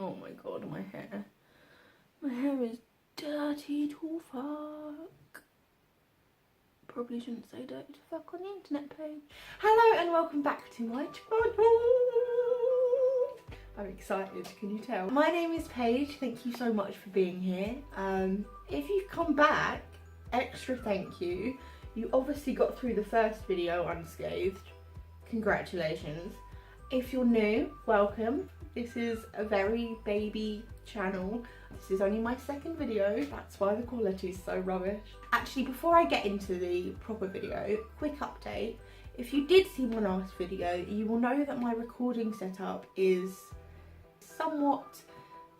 Oh my god, my hair. My hair is dirty to fuck. Probably shouldn't say dirty to fuck on the internet page. Hello and welcome back to my channel. I'm excited, can you tell? My name is Paige, thank you so much for being here. If you've come back, extra thank you. You obviously got through the first video unscathed. Congratulations. If you're new, welcome. This is a very baby channel. This is only my second video, that's why the quality is so rubbish. Actually, before I get into the proper video, quick update. If you did see my last video, you will know that my recording setup is somewhat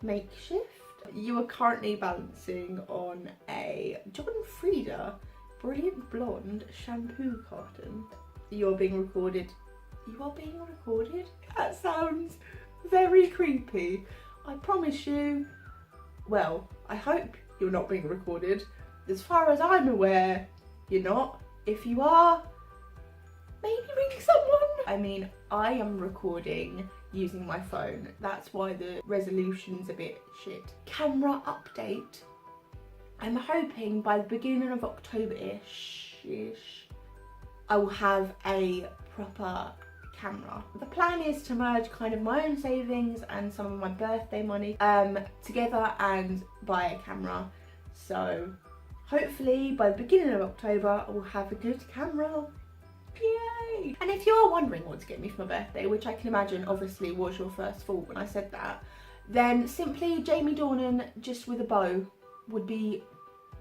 makeshift. You are currently balancing on a John Frieda Brilliant Blonde shampoo carton. You're being recorded. You are being recorded? That sounds very creepy. I promise you, well, I hope you're not being recorded. As far as I'm aware, you're not. If you are, maybe ring someone. I mean, I am recording using my phone. That's why the resolution's a bit shit. Camera update. I'm hoping by the beginning of October-ish, I will have a proper camera. The plan is to merge kind of my own savings and some of my birthday money together and buy a camera. So hopefully by the beginning of October I will have a good camera. Yay! And if you are wondering what to get me for my birthday, which I can imagine obviously was your first thought when I said that, then simply Jamie Dornan just with a bow would be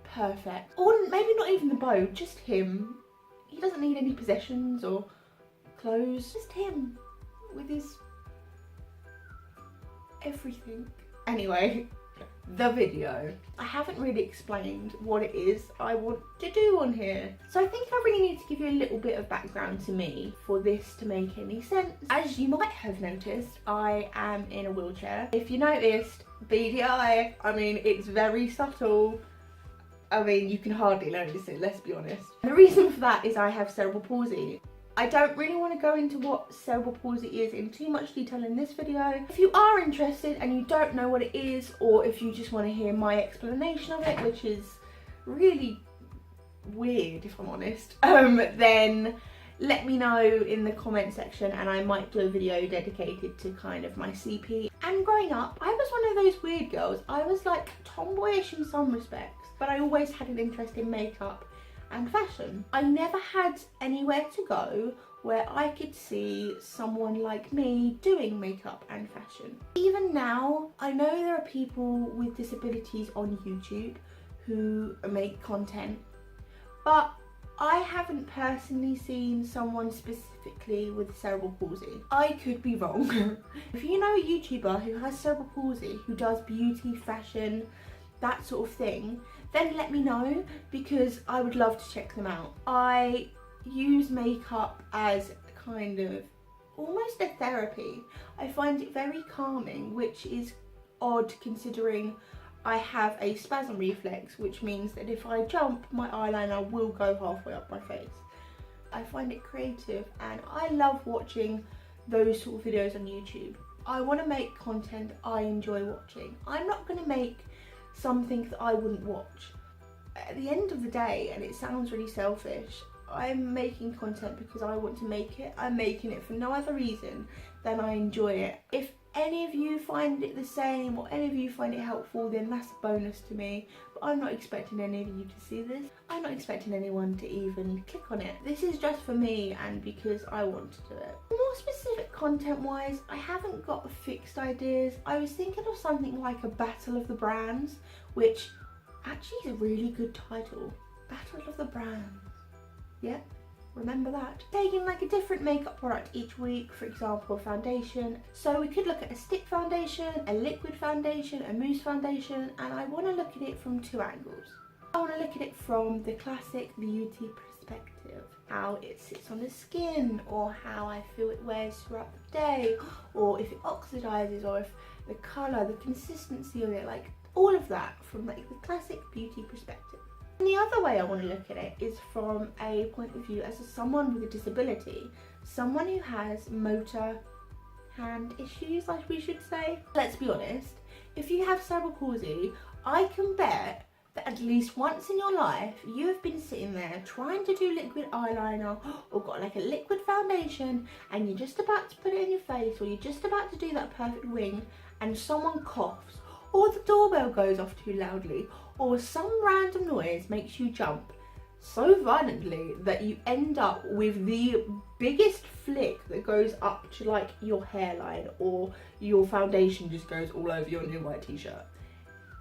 perfect. Or maybe not even the bow, just him. He doesn't need any possessions or clothes, just him with his everything. Anyway, the video. I haven't really explained what it is I want to do on here. So I think I really need to give you a little bit of background to me for this to make any sense. As you might have noticed, I am in a wheelchair. If you noticed, BDI, I mean, it's very subtle. I mean, you can hardly notice it, let's be honest. The reason for that is I have cerebral palsy. I don't really want to go into what cerebral palsy is in too much detail in this video. If you are interested and you don't know what it is, or if you just want to hear my explanation of it, which is really weird if I'm honest, then let me know in the comment section and I might do a video dedicated to kind of my CP. And growing up, I was one of those weird girls. I was like tomboyish in some respects, but I always had an interest in makeup and fashion. I never had anywhere to go where I could see someone like me doing makeup and fashion. Even now, I know there are people with disabilities on YouTube who make content, but I haven't personally seen someone specifically with cerebral palsy. I could be wrong. If you know a YouTuber who has cerebral palsy, who does beauty, fashion, that sort of thing, then let me know, because I would love to check them out. I use makeup as kind of almost a therapy. I find it very calming, which is odd considering I have a spasm reflex, which means that if I jump, my eyeliner will go halfway up my face. I find it creative and I love watching those sort of videos on YouTube. I want to make content I enjoy watching. I'm not going to make something that I wouldn't watch. At the end of the day, and it sounds really selfish, I'm making content because I want to make it. I'm making it for no other reason than I enjoy it. If any of you find it the same or any of you find it helpful, then that's a bonus to me. But I'm not expecting any of you to see this. I'm not expecting anyone to even click on it. This is just for me and because I want to do it. More specific content wise, I haven't got fixed ideas. I was thinking of something like a Battle of the Brands, which actually is a really good title. Battle of the Brands. Yep. Remember that. Taking like a different makeup product each week, for example a foundation. So we could look at a stick foundation, a liquid foundation, a mousse foundation, and I want to look at it from two angles. I want to look at it from the classic beauty perspective. How it sits on the skin, or how I feel it wears throughout the day, or if it oxidizes, or if the colour, the consistency of it, like all of that from like the classic beauty perspective. And the other way I want to look at it is from a point of view as someone with a disability, someone who has motor hand issues, like we should say. Let's be honest, if you have cerebral palsy, I can bet that at least once in your life you have been sitting there trying to do liquid eyeliner or got like a liquid foundation and you're just about to put it in your face, or you're just about to do that perfect wing and someone coughs, or the doorbell goes off too loudly, or some random noise makes you jump so violently that you end up with the biggest flick that goes up to like your hairline, or your foundation just goes all over your new white t-shirt.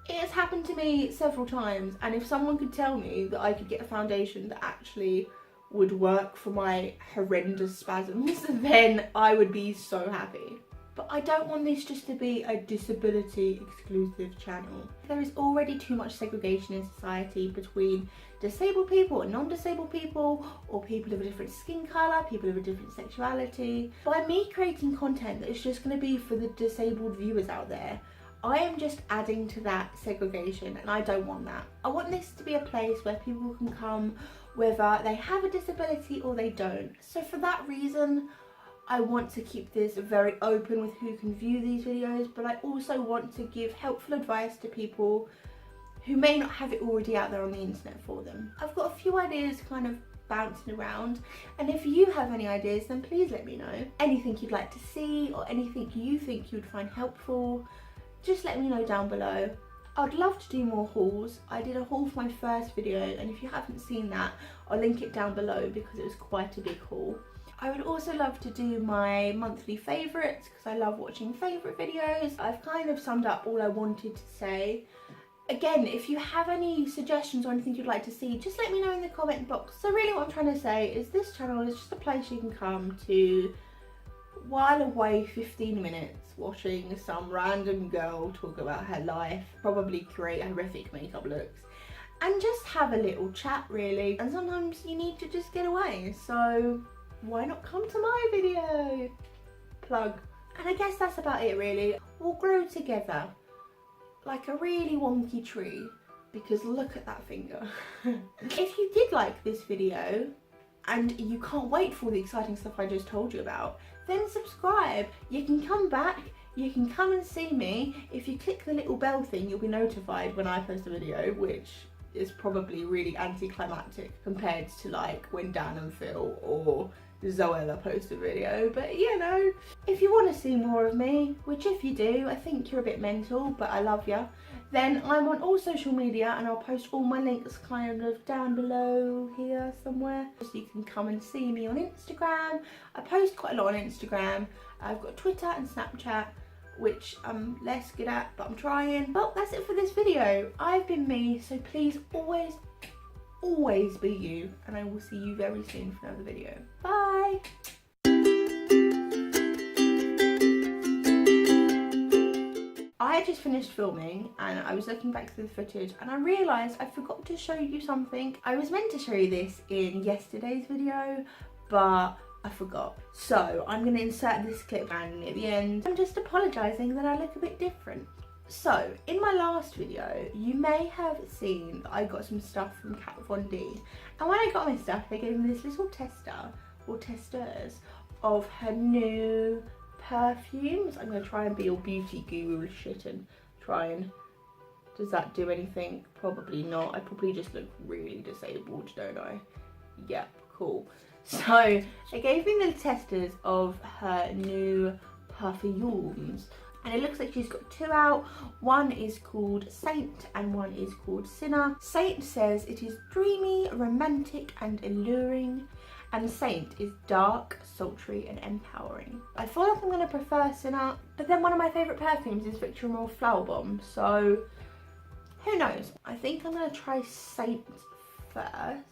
It has happened to me several times, and if someone could tell me that I could get a foundation that actually would work for my horrendous spasms, then I would be so happy. But I don't want this just to be a disability exclusive channel. There is already too much segregation in society between disabled people and non-disabled people, or people of a different skin colour, people of a different sexuality. By me creating content that is just going to be for the disabled viewers out there, I am just adding to that segregation, and I don't want that. I want this to be a place where people can come whether they have a disability or they don't. So for that reason, I want to keep this very open with who can view these videos, but I also want to give helpful advice to people who may not have it already out there on the internet for them. I've got a few ideas kind of bouncing around, and if you have any ideas, then please let me know. Anything you'd like to see, or anything you think you'd find helpful, just let me know down below. I'd love to do more hauls. I did a haul for my first video, and if you haven't seen that, I'll link it down below because it was quite a big haul. I would also love to do my monthly favourites because I love watching favourite videos. I've kind of summed up all I wanted to say. Again, if you have any suggestions or anything you'd like to see, just let me know in the comment box. So really what I'm trying to say is this channel is just a place you can come to while away 15 minutes watching some random girl talk about her life, probably create horrific makeup looks, and just have a little chat really. And sometimes you need to just get away, so why not come to my video? Plug. And I guess that's about it really. We'll grow together like a really wonky tree, because look at that finger. If you did like this video and you can't wait for all the exciting stuff I just told you about, then subscribe. You can come back, you can come and see me. If you click the little bell thing, you'll be notified when I post a video, which is probably really anticlimactic compared to like when Dan and Phil or Zoella post a video. But you know, if you want to see more of me, which if you do, I think you're a bit mental, but I love you, then I'm on all social media, and I'll post all my links kind of down below here somewhere, so you can come and see me on Instagram. I post quite a lot on Instagram. I've got Twitter and Snapchat, which I'm less good at, but I'm trying. Well, that's it for this video. I've been me, so please always be you, and I will see you very soon for another video. Bye! I just finished filming and I was looking back through the footage and I realised I forgot to show you something. I was meant to show you this in yesterday's video, but I forgot. So I'm going to insert this clip randomly at the end. I'm just apologising that I look a bit different. So, in my last video, you may have seen that I got some stuff from Kat Von D. And when I got my stuff, they gave me this little tester, or testers, of her new perfumes. I'm going to try and be all beauty guru shit and try and... Does that do anything? Probably not. I probably just look really disabled, don't I? Yep, cool. So, they gave me the testers of her new perfumes. And it looks like she's got two out. One is called Saint and one is called Sinner. Saint says it is dreamy, romantic and alluring. And Saint is dark, sultry and empowering. I feel like I'm going to prefer Sinner. But then one of my favourite perfumes is Victor Moore Flower Bomb. So who knows? I think I'm going to try Saint first.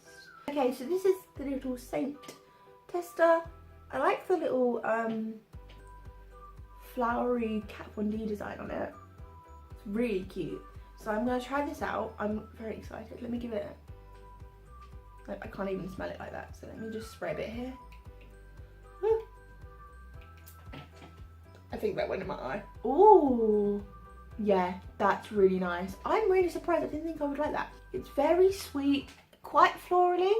Okay, so this is the little Saint tester. I like the little flowery Kat Von D design on it. It's really cute. So I'm going to try this out. I'm very excited. Let me give it I can't even smell it like that. So let me just spray a bit here. Woo. I think that went in my eye. Ooh. Yeah, that's really nice. I'm really surprised. I didn't think I would like that. It's very sweet, quite florally.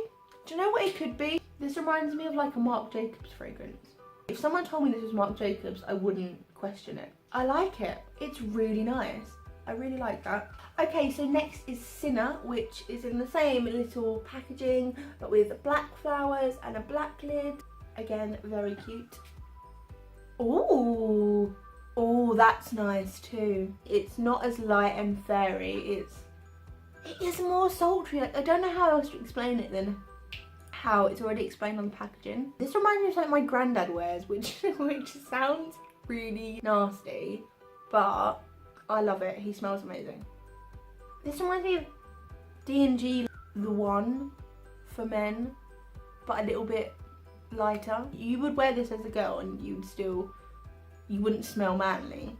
Do you know what it could be? This reminds me of like a Marc Jacobs fragrance. If someone told me this was Marc Jacobs, I wouldn't question it. I like it. It's really nice. I really like that. Okay, so next is Sinner, which is in the same little packaging, but with black flowers and a black lid. Again, very cute. Ooh, oh, that's nice too. It's not as light and fairy. It is more sultry. Like, I don't know how else to explain it than how it's already explained on the packaging. This reminds me of like my granddad wears, which sounds really nasty, but I love it. He smells amazing. This reminds me of D&G The One for men, but a little bit lighter. You would wear this as a girl and you wouldn't smell manly,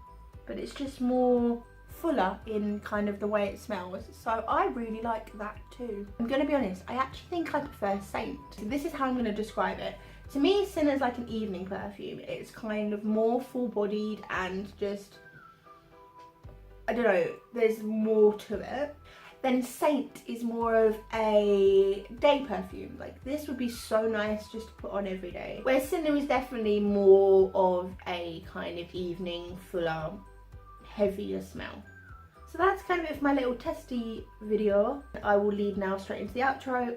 but it's just more fuller in kind of the way it smells. So I really like that too. I'm gonna be honest, I actually think I prefer Saint. So this is how I'm gonna describe it. To me, Sinner's like an evening perfume. It's kind of more full-bodied and just, I don't know, there's more to it. Then Saint is more of a day perfume. Like, this would be so nice just to put on every day. Whereas Sinner is definitely more of a kind of evening, fuller, heavier smell. So that's kind of it for my little testy video. I will lead now straight into the outro.